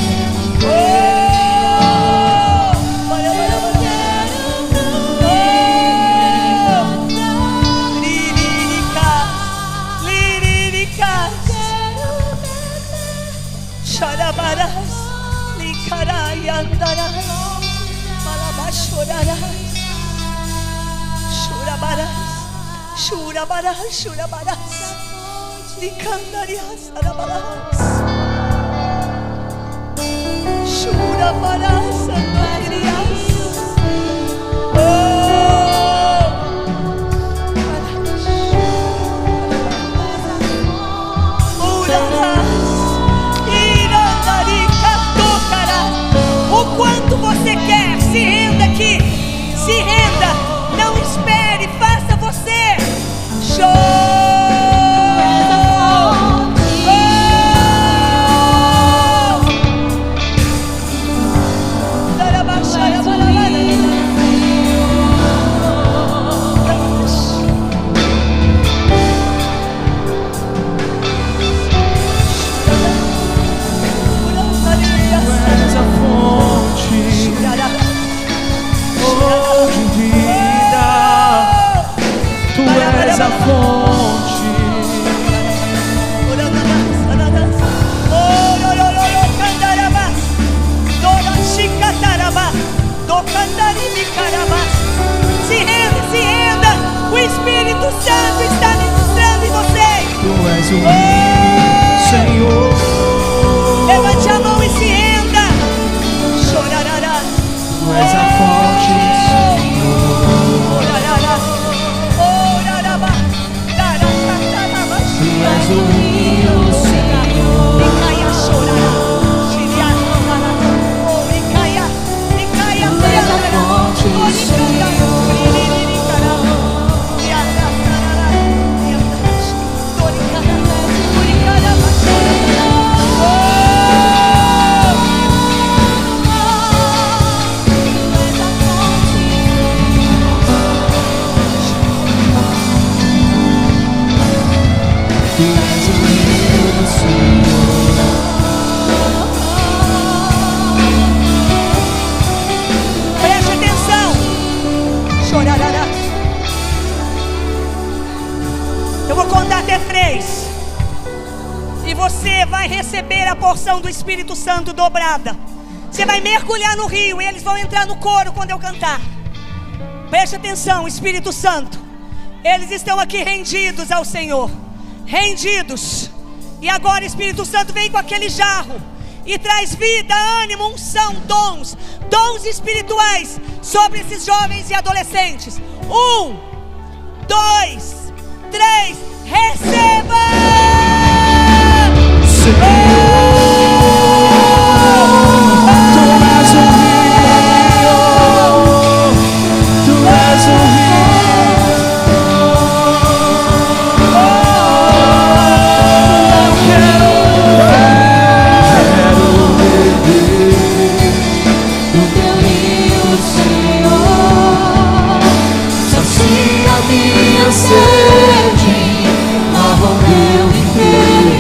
Charabarás, licarai andarás, malabás chorarás, churabarás, licandarias, arabarás, churabarás, andarias. O quanto você quer, se renda aqui, se renda, não espere, faça você. Se renda, o Espírito Santo está ministrando em vocês. Tu és o Senhor. Levante a mão e se renda. Chorará. Tu és a fonte, Senhor. Tu és o rio, Senhor. E caia chorará. Tu és a fonte, Senhor. Tu és o rio. você vai receber a porção do Espírito Santo dobrada. Você vai mergulhar no rio e eles vão entrar no coro quando eu cantar. Preste atenção, Espírito Santo. Eles estão aqui rendidos ao Senhor. Rendidos. E agora, Espírito Santo, vem com aquele jarro e traz vida, ânimo, unção, dons. Dons espirituais sobre esses jovens e adolescentes. 1, 2, 3, receba! Sede, lava o meu interior.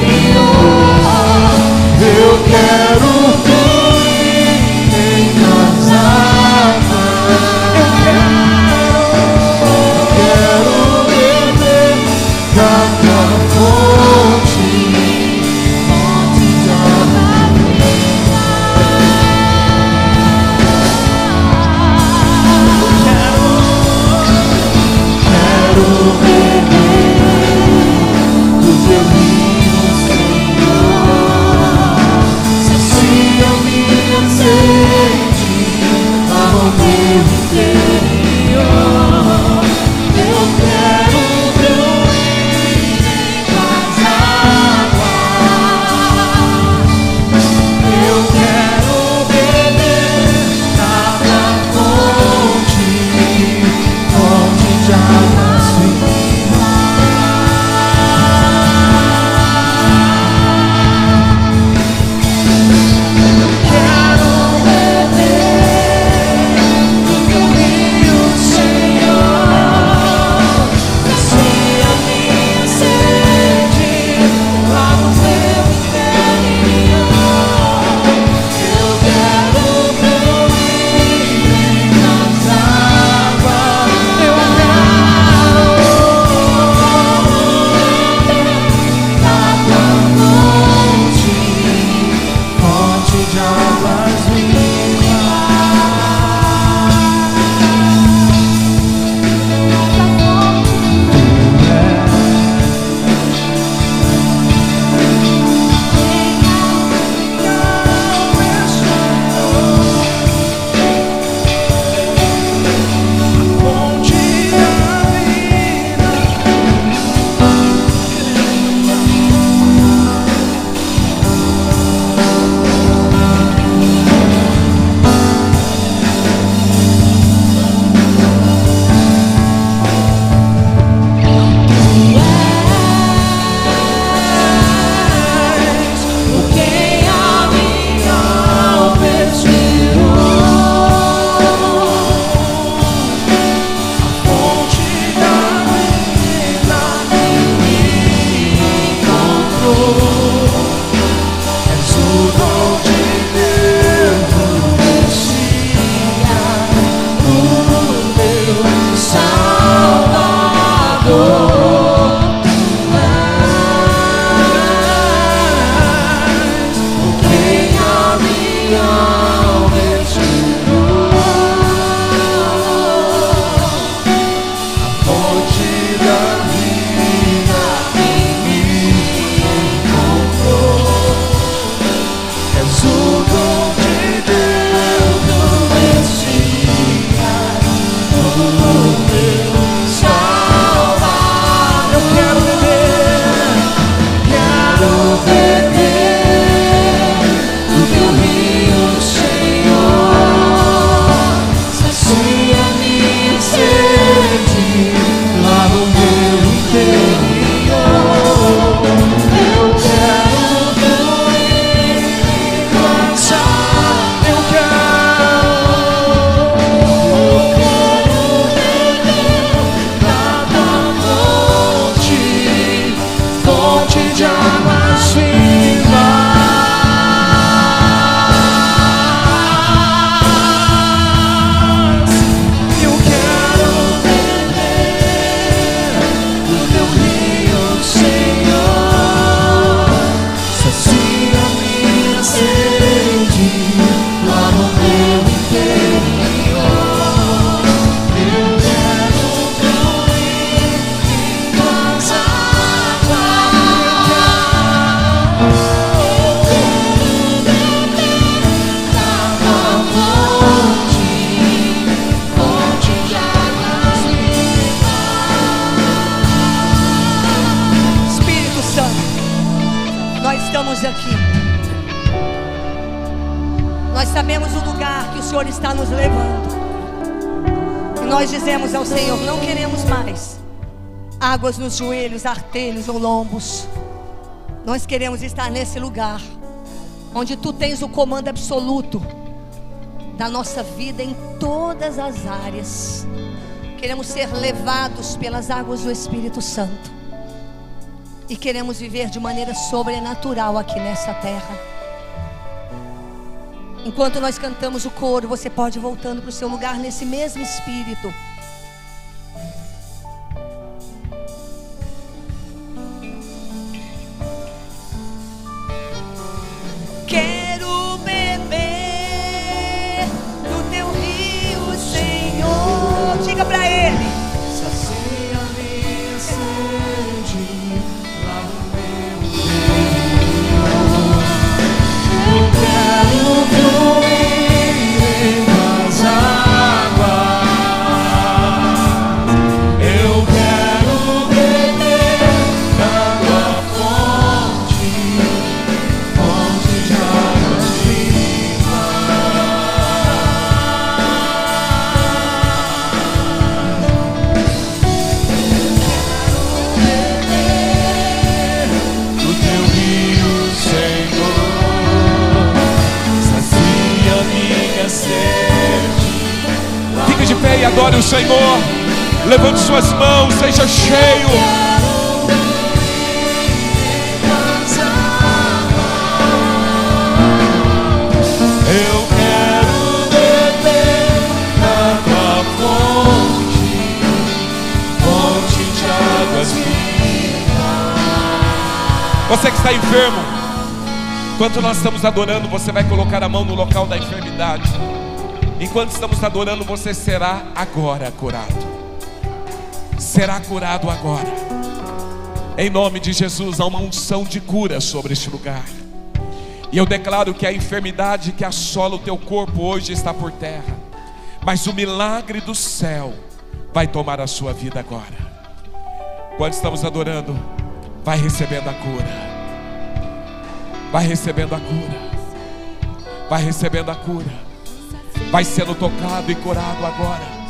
Espírito Santo, nós estamos aqui. Nós sabemos o lugar que o Senhor está nos levando. E nós dizemos ao Senhor: não queremos mais águas nos joelhos, artelhos ou lombos. Nós queremos estar nesse lugar onde Tu tens o comando absoluto da nossa vida em todas as áreas. Queremos ser levados pelas águas do Espírito Santo. E queremos viver de maneira sobrenatural aqui nessa terra. Enquanto nós cantamos o coro, você pode ir voltando para o seu lugar nesse mesmo espírito. Quero beber do Teu rio, Senhor. Diga para Ele. Sacia minha sede lá no meu interior. Eu quero fluir nas águas. Eu quero beber da Tua fonte, fonte de águas do Teu rio, Senhor. Sacia minha sede. Fique de pé e adore o Senhor. Levante suas mãos, seja cheio. Eu quero beber da Tua fonte, fonte de águas vivas. Você que está enfermo, enquanto nós estamos adorando, você vai colocar a mão no local da enfermidade. Enquanto estamos adorando, você será agora curado. Será curado agora. Em nome de Jesus, há uma unção de cura sobre este lugar. E eu declaro que a enfermidade que assola o teu corpo hoje está por terra. Mas o milagre do céu vai tomar a sua vida agora. Quando estamos adorando, vai recebendo a cura. Vai recebendo a cura. Vai recebendo a cura. Vai sendo tocado e curado agora.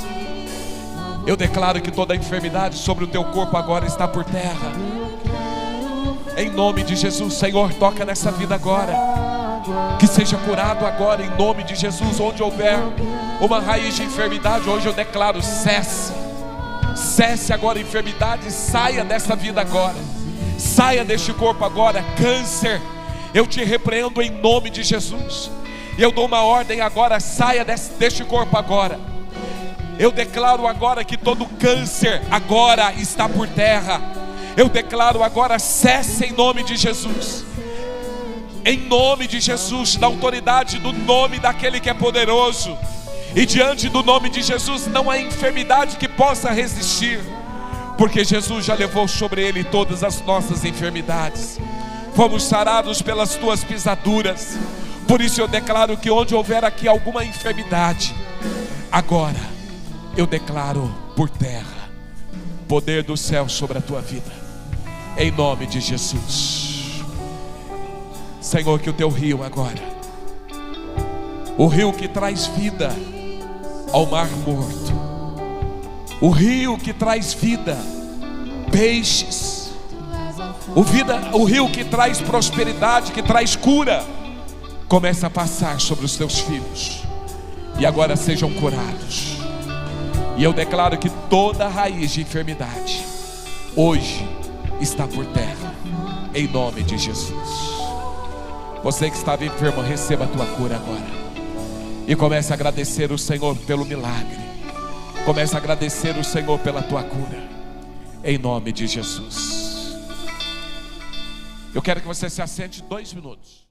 Eu declaro que toda a enfermidade sobre o teu corpo agora está por terra. Em nome de Jesus, Senhor, toca nessa vida agora. Que seja curado agora, em nome de Jesus. Onde houver uma raiz de enfermidade, hoje eu declaro: cesse. Cesse agora a enfermidade, saia dessa vida agora. Saia deste corpo agora. Câncer, eu te repreendo em nome de Jesus. E eu dou uma ordem agora: saia deste corpo agora. Eu declaro agora que todo câncer agora está por terra. Eu declaro agora: cesse em nome de Jesus. Em nome de Jesus, na autoridade do nome daquele que é poderoso. E diante do nome de Jesus não há enfermidade que possa resistir, porque Jesus já levou sobre ele todas as nossas enfermidades. Fomos sarados pelas tuas pisaduras. Por isso eu declaro que onde houver aqui alguma enfermidade, agora eu declaro por terra poder do céu sobre a tua vida, em nome de Jesus. Senhor, que o teu rio agora, o rio que traz vida ao mar morto, o rio que traz vida, peixes, o rio que traz prosperidade, que traz cura, começa a passar sobre os teus filhos, e agora sejam curados. E eu declaro que toda raiz de enfermidade hoje está por terra, em nome de Jesus. Você que estava enfermo, receba a tua cura agora. E comece a agradecer o Senhor pelo milagre. Comece a agradecer o Senhor pela tua cura, em nome de Jesus. Eu quero que você se assente 2 minutos.